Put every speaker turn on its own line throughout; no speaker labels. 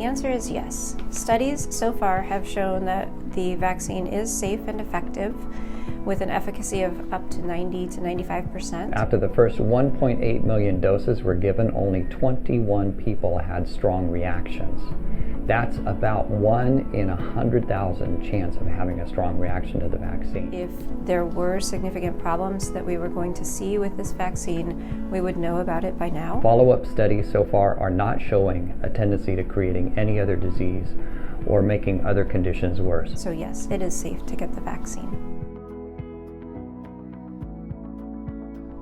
The answer is yes. Studies so far have shown that the vaccine is safe and effective, with an efficacy of up to 90 to 95%.
After the first 1.8 million doses were given, only 21 people had strong reactions. That's about 1 in 100,000 chance of having a strong reaction to the vaccine.
If there were significant problems that we were going to see with this vaccine, we would know about it by now.
Follow-up studies so far are not showing a tendency to creating any other disease or making other conditions worse.
So yes, it is safe to get the vaccine.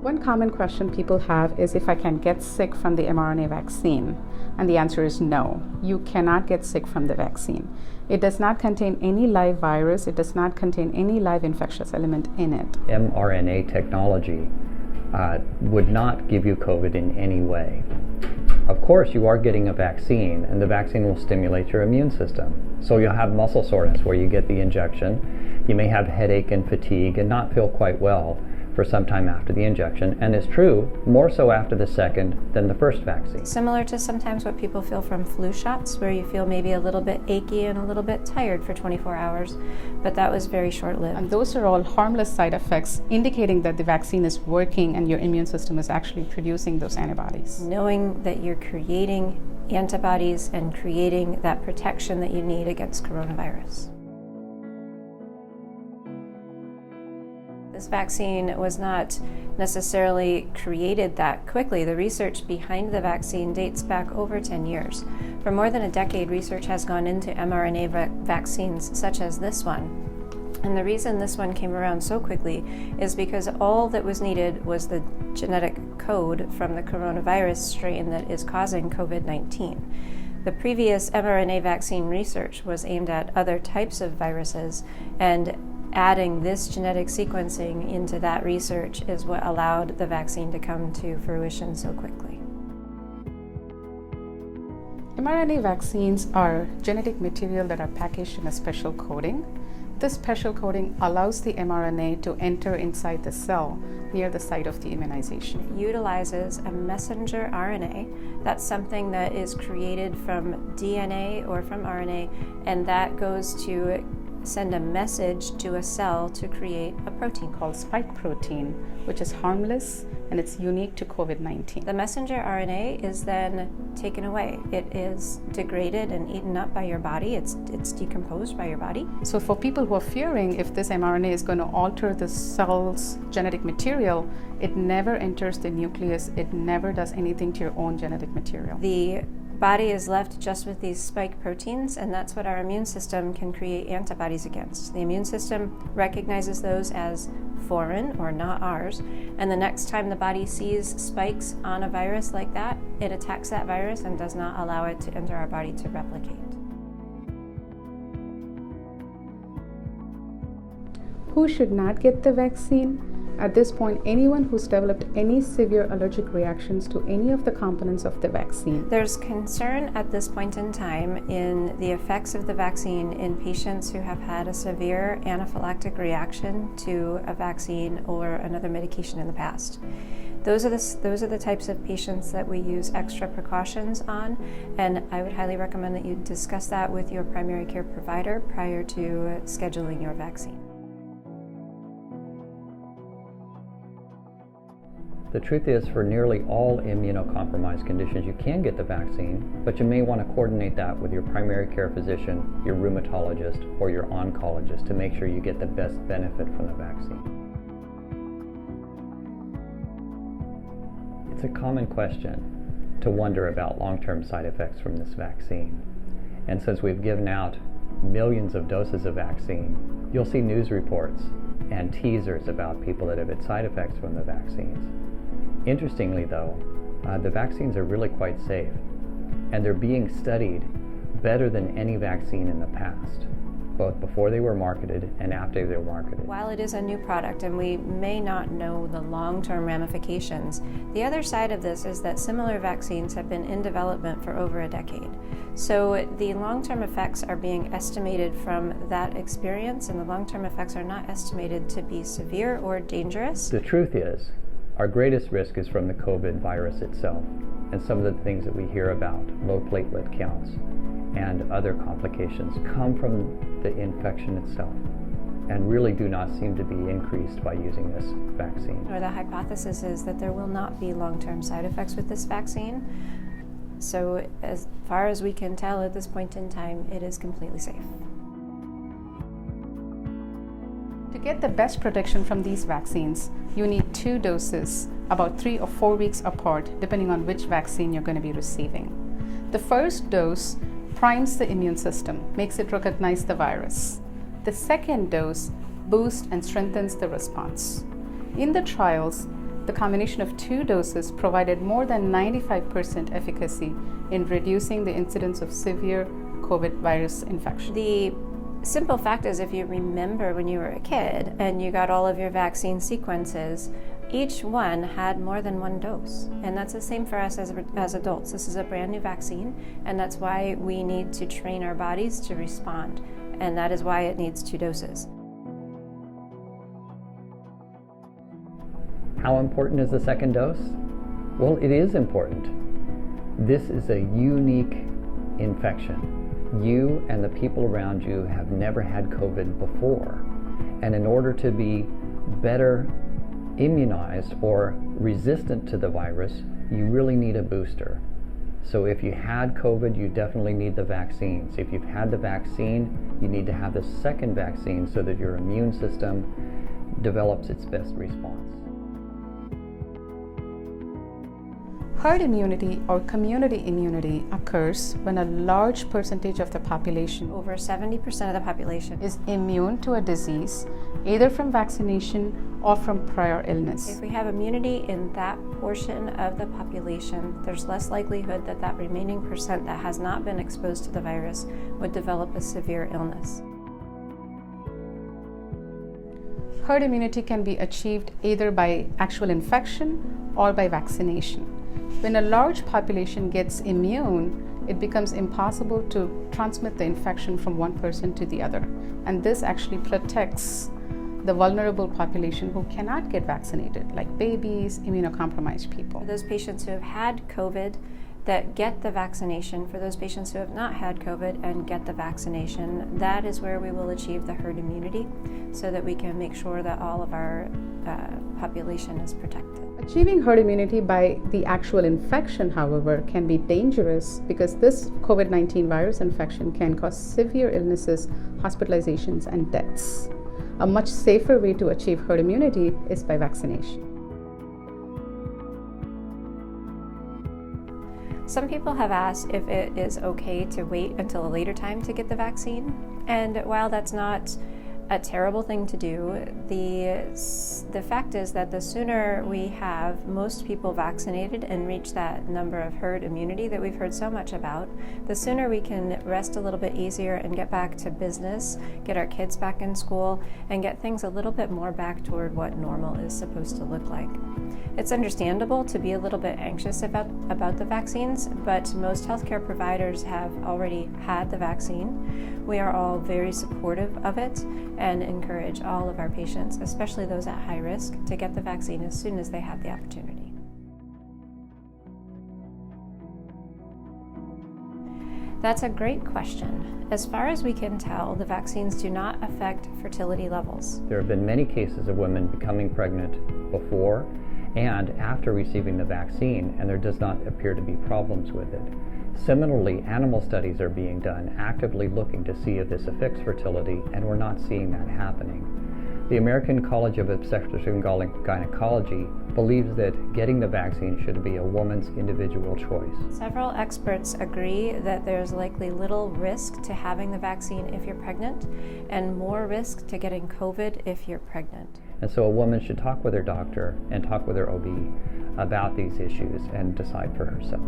One common question people have is if I can get sick from the mRNA vaccine. And the answer is no. You cannot get sick from the vaccine. It does not contain any live virus. It does not contain any live infectious element in it.
mRNA technology would not give you COVID in any way. Of course, you are getting a vaccine, and the vaccine will stimulate your immune system. So you'll have muscle soreness where you get the injection. You may have headache and fatigue and not feel quite well for some time after the injection, and it's true, more so after the second than the first vaccine.
Similar to sometimes what people feel from flu shots, where you feel maybe a little bit achy and a little bit tired for 24 hours, but that was very short-lived.
And those are all harmless side effects, indicating that the vaccine is working and your immune system is actually producing those antibodies.
Knowing that you're creating antibodies and creating that protection that you need against coronavirus. This vaccine was not necessarily created that quickly. The research behind the vaccine dates back over 10 years. For more than a decade, research has gone into mRNA vaccines such as this one. And the reason this one came around so quickly is because all that was needed was the genetic code from the coronavirus strain that is causing COVID-19. The previous mRNA vaccine research was aimed at other types of viruses, and adding this genetic sequencing into that research is what allowed the vaccine to come to fruition so quickly.
mRNA vaccines are genetic material that are packaged in a special coating. This special coating allows the mRNA to enter inside the cell near the site of the immunization.
It utilizes a messenger RNA. That's something that is created from DNA or from RNA, and that goes to send a message to a cell to create a protein
called spike protein, which is harmless and it's unique to COVID-19.
The messenger RNA is then taken away. It is degraded and eaten up by your body. It's decomposed by your body.
So for people who are fearing if this mRNA is going to alter the cell's genetic material, it never enters the nucleus. It never does anything to your own genetic material.
The body is left just with these spike proteins, and that's what our immune system can create antibodies against. The immune system recognizes those as foreign or not ours, and the next time the body sees spikes on a virus like that, it attacks that virus and does not allow it to enter our body to replicate.
Who should not get the vaccine? At this point, anyone who's developed any severe allergic reactions to any of the components of the vaccine.
There's concern at this point in time in the effects of the vaccine in patients who have had a severe anaphylactic reaction to a vaccine or another medication in the past. Those are the types of patients that we use extra precautions on, and I would highly recommend that you discuss that with your primary care provider prior to scheduling your vaccine.
The truth is, for nearly all immunocompromised conditions, you can get the vaccine, but you may want to coordinate that with your primary care physician, your rheumatologist, or your oncologist to make sure you get the best benefit from the vaccine. It's a common question to wonder about long-term side effects from this vaccine. And since we've given out millions of doses of vaccine, you'll see news reports and teasers about people that have had side effects from the vaccines. Interestingly though, the vaccines are really quite safe, and they're being studied better than any vaccine in the past, both before they were marketed and after they were marketed.
While it is a new product and we may not know the long-term ramifications, the other side of this is that similar vaccines have been in development for over a decade. So the long-term effects are being estimated from that experience, and the long-term effects are not estimated to be severe or dangerous.
The truth is, our greatest risk is from the COVID virus itself and some of the things that we hear about, low platelet counts, and other complications come from the infection itself and really do not seem to be increased by using this vaccine.
Or the hypothesis is that there will not be long-term side effects with this vaccine. So as far as we can tell at this point in time, it is completely safe.
To get the best protection from these vaccines, you need 2 doses, about 3 or 4 weeks apart, depending on which vaccine you're going to be receiving. The first dose primes the immune system, makes it recognize the virus. The second dose boosts and strengthens the response. In the trials, the combination of 2 doses provided more than 95% efficacy in reducing the incidence of severe COVID virus infection.
The simple fact is, if you remember when you were a kid and you got all of your vaccine sequences, each one had more than 1 dose. And that's the same for us as adults. This is a brand new vaccine, and that's why we need to train our bodies to respond. And that is why it needs 2 doses.
How important is the second dose? Well, it is important. This is a unique infection. You and the people around you have never had COVID before. And in order to be better immunized or resistant to the virus, you really need a booster. So if you had COVID, you definitely need the vaccines. If you've had the vaccine, you need to have the second vaccine so that your immune system develops its best response.
Herd immunity or community immunity occurs when a large percentage of the population,
Over 70% of the population,
is immune to a disease, either from vaccination or from prior illness.
if we have immunity in that portion of the population, there's less likelihood that that remaining percent that has not been exposed to the virus would develop a severe illness.
Herd immunity can be achieved either by actual infection or by vaccination. When a large population gets immune, it becomes impossible to transmit the infection from one person to the other. And this actually protects the vulnerable population who cannot get vaccinated, like babies, immunocompromised people.
For those patients who have had COVID that get the vaccination, for those patients who have not had COVID and get the vaccination, that is where we will achieve the herd immunity so that we can make sure that all of our population is protected.
Achieving herd immunity by the actual infection, however, can be dangerous because this COVID-19 virus infection can cause severe illnesses, hospitalizations, and deaths. A much safer way to achieve herd immunity is by vaccination.
Some people have asked if it is okay to wait until a later time to get the vaccine. And while that's not a terrible thing to do, the fact is that the sooner we have most people vaccinated and reach that number of herd immunity that we've heard so much about, the sooner we can rest a little bit easier and get back to business, get our kids back in school, and get things a little bit more back toward what normal is supposed to look like. It's understandable to be a little bit anxious about the vaccines, but most healthcare providers have already had the vaccine. We are all very supportive of it and encourage all of our patients, especially those at high risk, to get the vaccine as soon as they have the opportunity. That's a great question. As far as we can tell, the vaccines do not affect fertility levels.
There have been many cases of women becoming pregnant before and after receiving the vaccine, and there does not appear to be problems with it. Similarly, animal studies are being done actively looking to see if this affects fertility, and we're not seeing that happening. The American College of Obstetrics and Gynecology believes that getting the vaccine should be a woman's individual choice.
Several experts agree that there's likely little risk to having the vaccine if you're pregnant, and more risk to getting COVID if you're pregnant.
And so a woman should talk with her doctor and talk with her OB about these issues and decide for herself.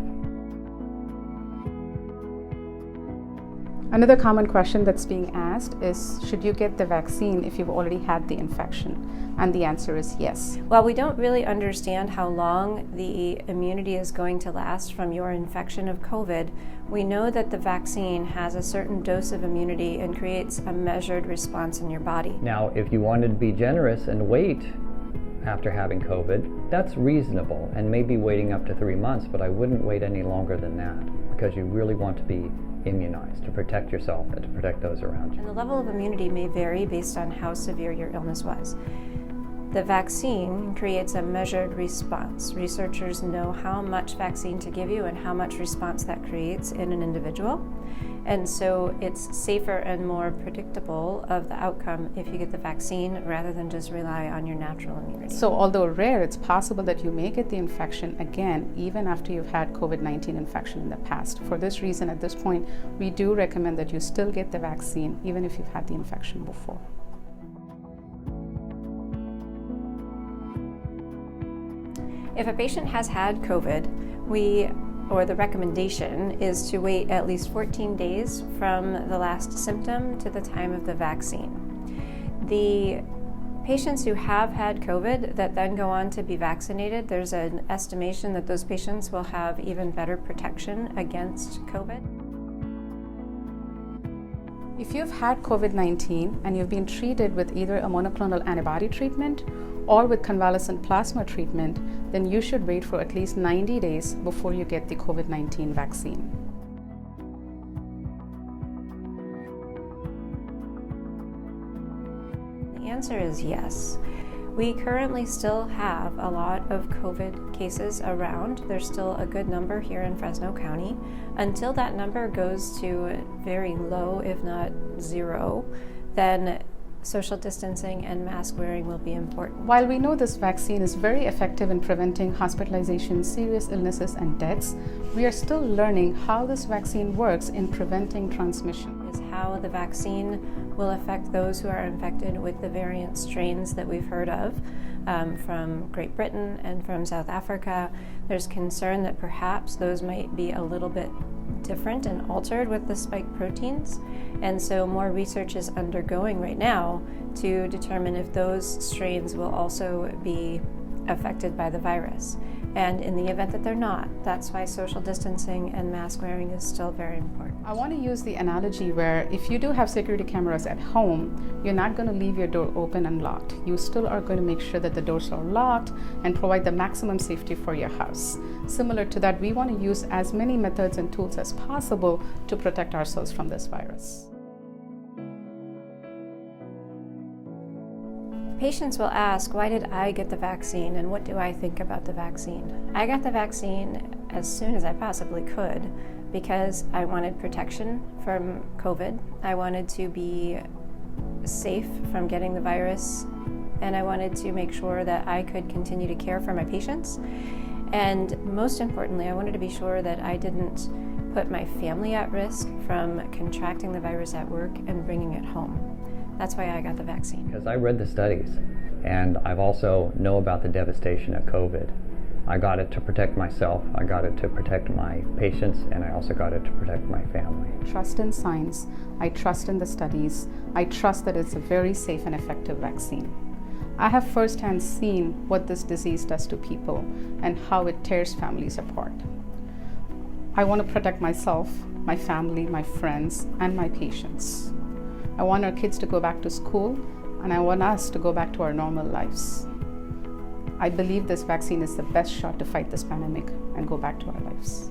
Another common question that's being asked is, should you get the vaccine if you've already had the infection? And the answer is yes.
While we don't really understand how long the immunity is going to last from your infection of COVID, we know that the vaccine has a certain dose of immunity and creates a measured response in your body.
Now, if you wanted to be generous and wait after having COVID, that's reasonable, and maybe waiting up to 3 months, but I wouldn't wait any longer than that. because you really want to be immunized to protect yourself and to protect those around you.
And the level of immunity may vary based on how severe your illness was. The vaccine creates a measured response. Researchers know how much vaccine to give you and how much response that creates in an individual. And so it's safer and more predictable of the outcome if you get the vaccine rather than just rely on your natural immunity.
So although rare, it's possible that you may get the infection again even after you've had COVID-19 infection in the past. For this reason, at this point, we do recommend that you still get the vaccine even if you've had the infection before.
If a patient has had COVID, the recommendation is to wait at least 14 days from the last symptom to the time of the vaccine. The patients who have had COVID that then go on to be vaccinated, there's an estimation that those patients will have even better protection against COVID.
If you've had COVID-19 and you've been treated with either a monoclonal antibody treatment or with convalescent plasma treatment, then you should wait for at least 90 days before you get the COVID-19 vaccine.
The answer is yes. We currently still have a lot of COVID cases around. There's still a good number here in Fresno County. Until that number goes to very low, if not zero, then social distancing and mask wearing will be important.
While we know this vaccine is very effective in preventing hospitalization, serious illnesses, and deaths, we are still learning how this vaccine works in preventing transmission.
Is how the vaccine will affect those who are infected with the variant strains that we've heard of from Great Britain and from South Africa. There's concern that perhaps those might be a little bit different and altered with the spike proteins. And so more research is undergoing right now to determine if those strains will also be affected by the virus. And in the event that they're not, that's why social distancing and mask wearing is still very important.
I want to use the analogy where if you do have security cameras at home, you're not going to leave your door open and locked. You still are going to make sure that the doors are locked and provide the maximum safety for your house. Similar to that, we want to use as many methods and tools as possible to protect ourselves from this virus.
Patients will ask, why did I get the vaccine and what do I think about the vaccine? I got the vaccine as soon as I possibly could because I wanted protection from COVID. I wanted to be safe from getting the virus, and I wanted to make sure that I could continue to care for my patients. And most importantly, I wanted to be sure that I didn't put my family at risk from contracting the virus at work and bringing it home. That's why I got the vaccine.
Because I read the studies, and I've also know about the devastation of COVID. I got it to protect myself, I got it to protect my patients, and I also got it to protect my family.
Trust in science, I trust in the studies, I trust that it's a very safe and effective vaccine. I have firsthand seen what this disease does to people and how it tears families apart. I want to protect myself, my family, my friends, and my patients. I want our kids to go back to school, and I want us to go back to our normal lives. I believe this vaccine is the best shot to fight this pandemic and go back to our lives.